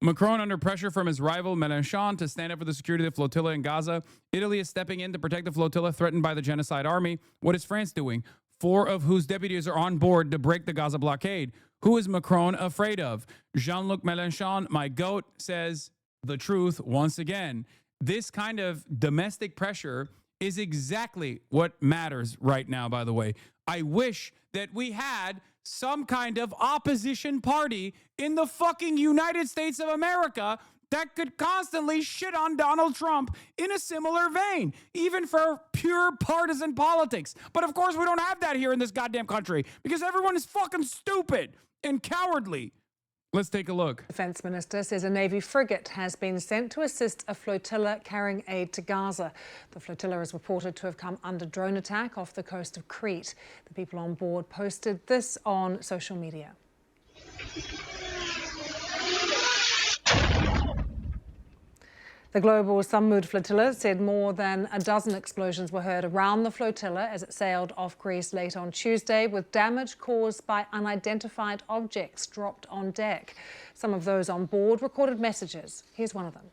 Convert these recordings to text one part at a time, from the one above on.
Macron under pressure from his rival Mélenchon to stand up for the security of the flotilla in Gaza. Italy is stepping in to protect the flotilla threatened by the genocide army. What is France doing? 4 of whose deputies are on board to break the Gaza blockade. Who is Macron afraid of? Jean-Luc Mélenchon, my goat, says the truth once again. This kind of domestic pressure is exactly what matters right now, by the way. I wish that we had some kind of opposition party in the fucking United States of America that could constantly shit on Donald Trump in a similar vein, even for pure partisan politics. But of course, we don't have that here in this goddamn country because everyone is fucking stupid and cowardly. Let's take a look. Defense Minister says a Navy frigate has been sent to assist a flotilla carrying aid to Gaza. The flotilla is reported to have come under drone attack off the coast of Crete. The people on board posted this on social media. The global Samud flotilla said more than a dozen explosions were heard around the flotilla as it sailed off Greece late on Tuesday, with damage caused by unidentified objects dropped on deck. Some of those on board recorded messages. Here's one of them.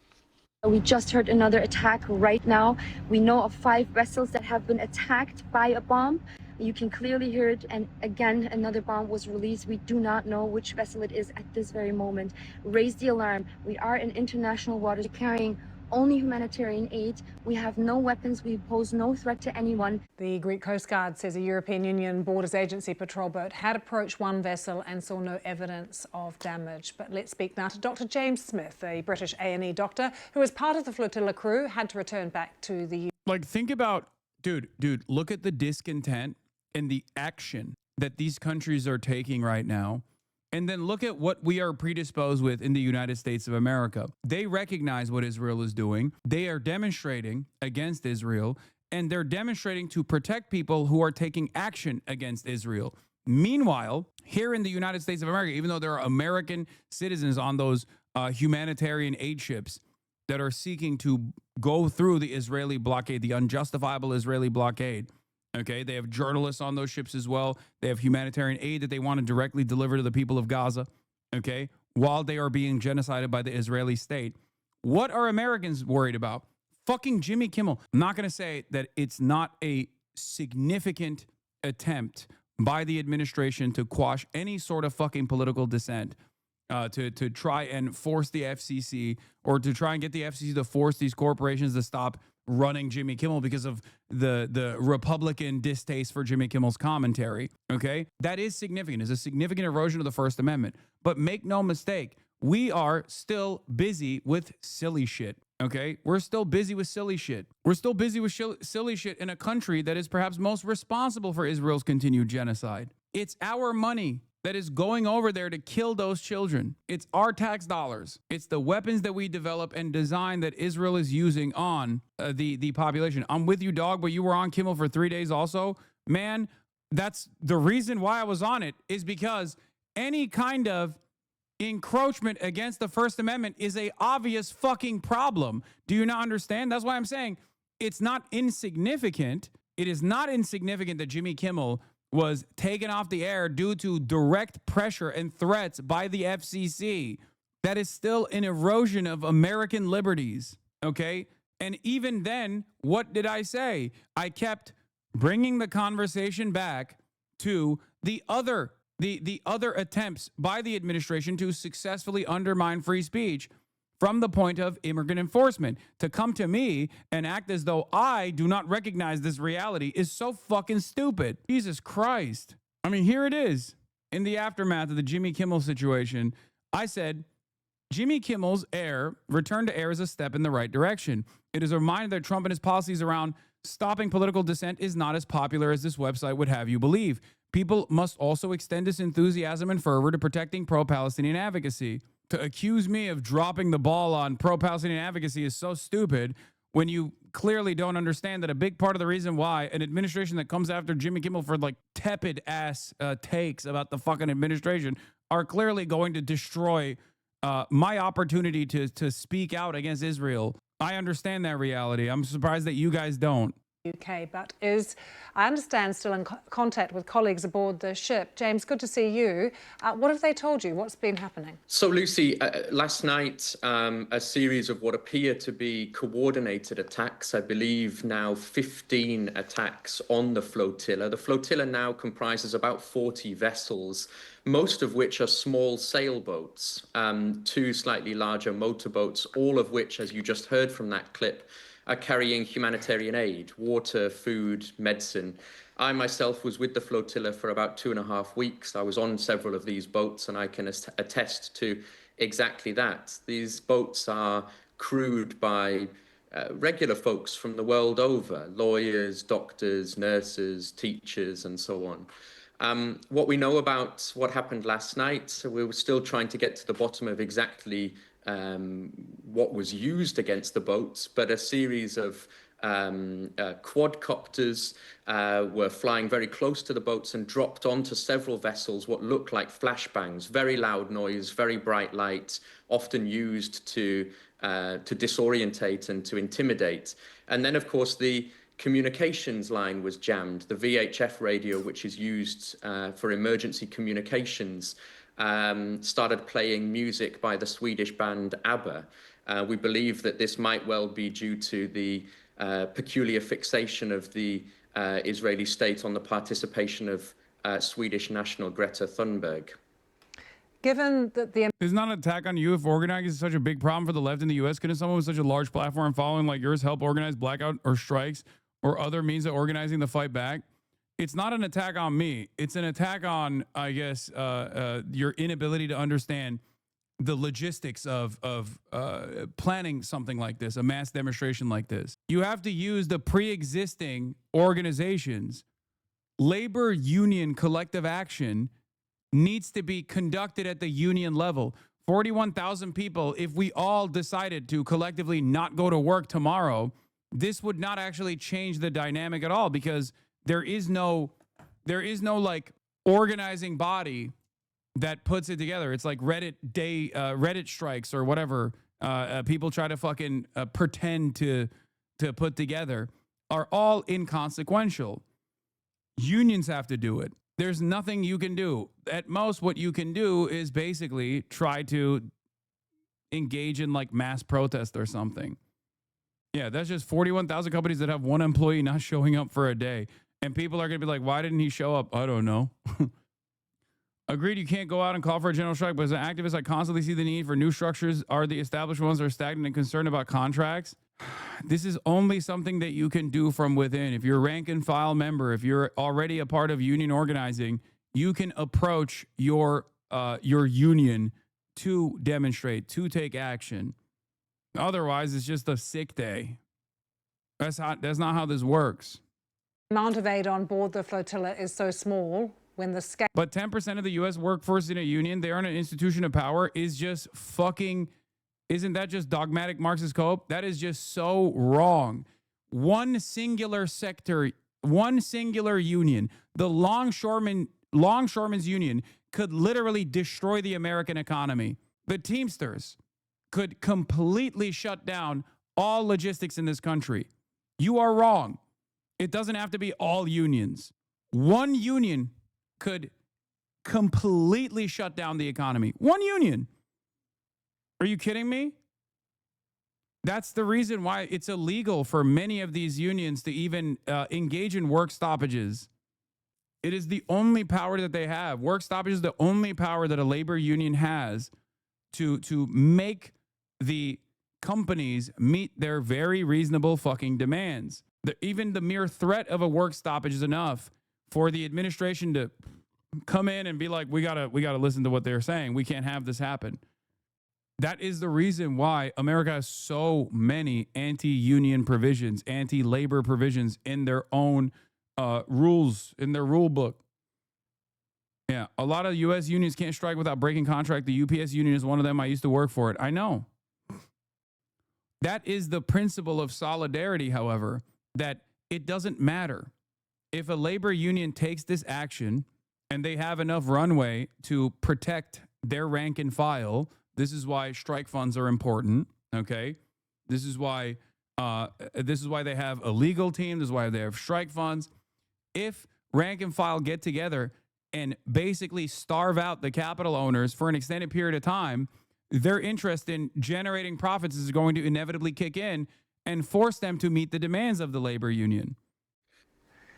We just heard another attack right now. We know of 5 vessels that have been attacked by a bomb. You can clearly hear it, and again, another bomb was released. We do not know which vessel it is at this very moment. Raise the alarm. We are in international waters carrying only humanitarian aid. We have no weapons. We pose no threat to anyone. The Greek Coast Guard says a European Union Borders Agency patrol boat had approached one vessel and saw no evidence of damage. But let's speak now to Dr. James Smith, a British A&E doctor who, as part of the flotilla crew, had to return back to the UK. Like, think about, dude, look at the discontent and the action that these countries are taking right now. And then look at what we are predisposed with in the United States of America. They recognize what Israel is doing. They are demonstrating against Israel, and they're demonstrating to protect people who are taking action against Israel. Meanwhile, here in the United States of America, even though there are American citizens on those humanitarian aid ships that are seeking to go through the Israeli blockade, the unjustifiable Israeli blockade, okay, they have journalists on those ships as well. They have humanitarian aid that they want to directly deliver to the people of Gaza, okay, while they are being genocided by the Israeli state. What are Americans worried about? Fucking Jimmy Kimmel. I'm not going to say that it's not a significant attempt by the administration to quash any sort of fucking political dissent, to try and force the FCC, or to try and get the FCC to force these corporations to stop running Jimmy Kimmel because of the Republican distaste for Jimmy Kimmel's commentary, okay? That is significant. It's a significant erosion of the First Amendment. But make no mistake, we are still busy with silly shit, okay? We're still busy with silly shit. We're still busy with silly shit in a country that is perhaps most responsible for Israel's continued genocide. It's our money that is going over there to kill those children. It's our tax dollars. It's the weapons that we develop and design that Israel is using on the population. I'm with you, dog, but you were on Kimmel for 3 days also. Man, that's the reason why I was on it, is because any kind of encroachment against the First Amendment is a obvious fucking problem. Do you not understand? That's why I'm saying it's not insignificant. It is not insignificant that Jimmy Kimmel was taken off the air due to direct pressure and threats by the FCC. That is still an erosion of American liberties, okay? And even then, what did I say? I kept bringing the conversation back to the other attempts by the administration to successfully undermine free speech from the point of immigrant enforcement. To come to me and act as though I do not recognize this reality is so fucking stupid. Jesus Christ. I mean, here it is. In the aftermath of the Jimmy Kimmel situation, I said, Jimmy Kimmel's return to air is a step in the right direction. It is a reminder that Trump and his policies around stopping political dissent is not as popular as this website would have you believe. People must also extend this enthusiasm and fervor to protecting pro-Palestinian advocacy. To accuse me of dropping the ball on pro-Palestinian advocacy is so stupid when you clearly don't understand that a big part of the reason why an administration that comes after Jimmy Kimmel for like tepid ass takes about the fucking administration are clearly going to destroy my opportunity to speak out against Israel. I understand that reality. I'm surprised that you guys don't. UK, but is, I understand, still in contact with colleagues aboard the ship. James, good to see you. What have they told you? What's been happening? So, Lucy, last night, a series of what appear to be coordinated attacks, I believe now 15 attacks on the flotilla. The flotilla now comprises about 40 vessels, most of which are small sailboats, two slightly larger motorboats, all of which, as you just heard from that clip, are carrying humanitarian aid, water, food, medicine. I myself was with the flotilla for about 2.5 weeks. I was on several of these boats, and I can attest to exactly that. These boats are crewed by regular folks from the world over, lawyers, doctors, nurses, teachers, and so on. What we know about what happened last night, so we were still trying to get to the bottom of exactly what was used against the boats, but a series of quadcopters were flying very close to the boats and dropped onto several vessels what looked like flashbangs, very loud noise, very bright light, often used to disorientate and to intimidate. And then, of course, the communications line was jammed. The VHF radio, which is used for emergency communications, started playing music by the Swedish band ABBA. We believe that this might well be due to the peculiar fixation of the Israeli state on the participation of Swedish national Greta Thunberg. Given that the Is not an attack on you if organizing is such a big problem for the left in the U.S. Couldn't someone with such a large platform following like yours help organize blackout or strikes or other means of organizing the fight back? It's not an attack on me. It's an attack on, I guess, your inability to understand the logistics of planning something like this, a mass demonstration like this. You have to use the pre-existing organizations. Labor union collective action needs to be conducted at the union level. 41,000 people, if we all decided to collectively not go to work tomorrow, this would not actually change the dynamic at all, because there is no like organizing body that puts it together. It's like Reddit strikes or whatever people try to fucking pretend to put together are all inconsequential. Unions have to do it. There's nothing you can do. At most, what you can do is basically try to engage in like mass protest or something. Yeah, that's just 41,000 companies that have one employee not showing up for a day. And people are going to be like, why didn't he show up? I don't know. Agreed, you can't go out and call for a general strike, but as an activist, I constantly see the need for new structures. Are the established ones that are stagnant and concerned about contracts? This is only something that you can do from within. If you're a rank and file member, if you're already a part of union organizing, you can approach your union to demonstrate, to take action. Otherwise, it's just a sick day. That's not how this works. amount of aid on board the flotilla is so small, when the scale... But 10% of the U.S. workforce in a union, they are in an institution of power, is just fucking... Isn't that just dogmatic Marxist cope? That is just so wrong. One singular sector, one singular union, the longshoremen's union could literally destroy the American economy. The Teamsters could completely shut down all logistics in this country. You are wrong. It doesn't have to be all unions. One union could completely shut down the economy. One union. Are you kidding me? That's the reason why it's illegal for many of these unions to even engage in work stoppages. It is the only power that they have. Work stoppage is the only power that a labor union has to make the companies meet their very reasonable fucking demands. Even the mere threat of a work stoppage is enough for the administration to come in and be like, we gotta listen to what they're saying. We can't have this happen. That is the reason why America has so many anti-union provisions, anti-labor provisions in their own rules, in their rule book. Yeah, a lot of U.S. unions can't strike without breaking contract. The UPS union is one of them. I used to work for it. I know. That is the principle of solidarity, however, that it doesn't matter. If a labor union takes this action and they have enough runway to protect their rank and file, this is why strike funds are important, okay? This is why This is why they have a legal team. This is why they have strike funds. If rank and file get together and basically starve out the capital owners for an extended period of time, their interest in generating profits is going to inevitably kick in and force them to meet the demands of the labor union.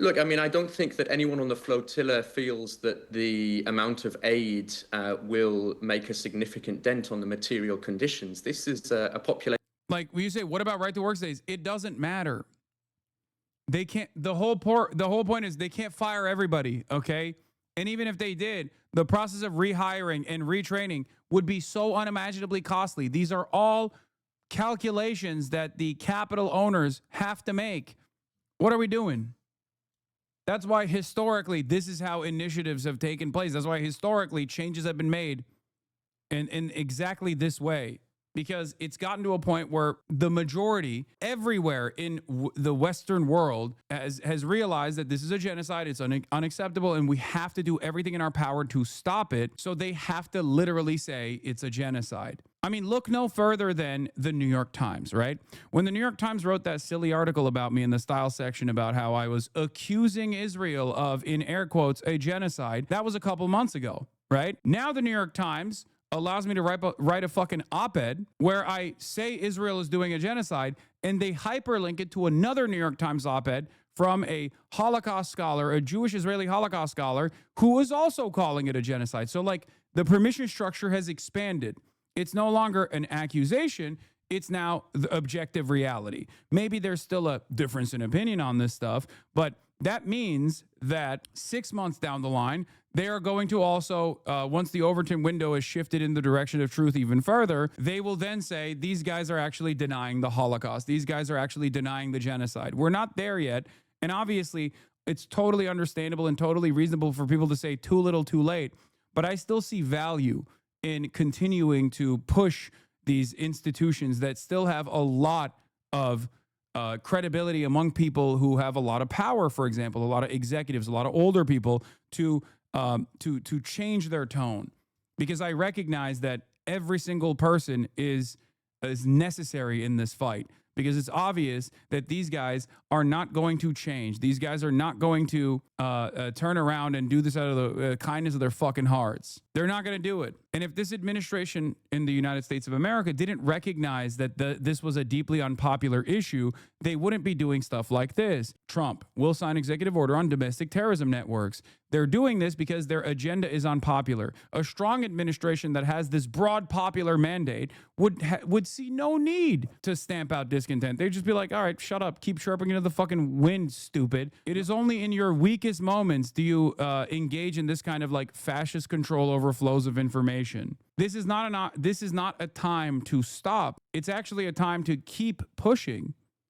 Look, I mean, I don't think that anyone on the flotilla feels that the amount of aid will make a significant dent on the material conditions. This is a population. Like when you say, what about right to work days? It doesn't matter. They can't, the whole point is they can't fire everybody, okay? And even if they did, the process of rehiring and retraining would be so unimaginably costly. These are all calculations that the capital owners have to make. What are we doing? That's why historically, this is how initiatives have taken place. That's why historically changes have been made in exactly this way. Because it's gotten to a point where the majority everywhere in the Western world has realized that this is a genocide. It's unacceptable, and we have to do everything in our power to stop it. So they have to literally say it's a genocide. I mean, look no further than the New York Times, right? When the New York Times wrote that silly article about me in the style section about how I was accusing Israel of, in air quotes, a genocide, that was a couple months ago, right? Now the New York Times allows me to write a fucking op-ed where I say Israel is doing a genocide, and they hyperlink it to another New York Times op-ed from a Holocaust scholar, a Jewish Israeli Holocaust scholar, who is also calling it a genocide. So like the permission structure has expanded. It's no longer an accusation. It's now the objective reality. Maybe there's still a difference in opinion on this stuff, but that means that 6 months down the line, they are going to also, once the Overton window is shifted in the direction of truth even further, they will then say, these guys are actually denying the Holocaust. These guys are actually denying the genocide. We're not there yet. And obviously, it's totally understandable and totally reasonable for people to say too little, too late. But I still see value in continuing to push these institutions that still have a lot of credibility among people who have a lot of power, for example, a lot of executives, a lot of older people, to change their tone, because I recognize that every single person is necessary in this fight, because it's obvious that these guys are not going to change. These guys are not going to turn around and do this out of the kindness of their fucking hearts. They're not going to do it. And if this administration in the United States of America didn't recognize that this was a deeply unpopular issue, they wouldn't be doing stuff like this. Trump will sign executive order on domestic terrorism networks. They're doing this because their agenda is unpopular. A strong administration that has this broad popular mandate would see no need to stamp out discontent. They'd just be like, all right, shut up. Keep chirping into the fucking wind, stupid. It is only in your weakest moments do you engage in this kind of like fascist control over flows of information. This is not a time to stop. It's actually a time to keep pushing.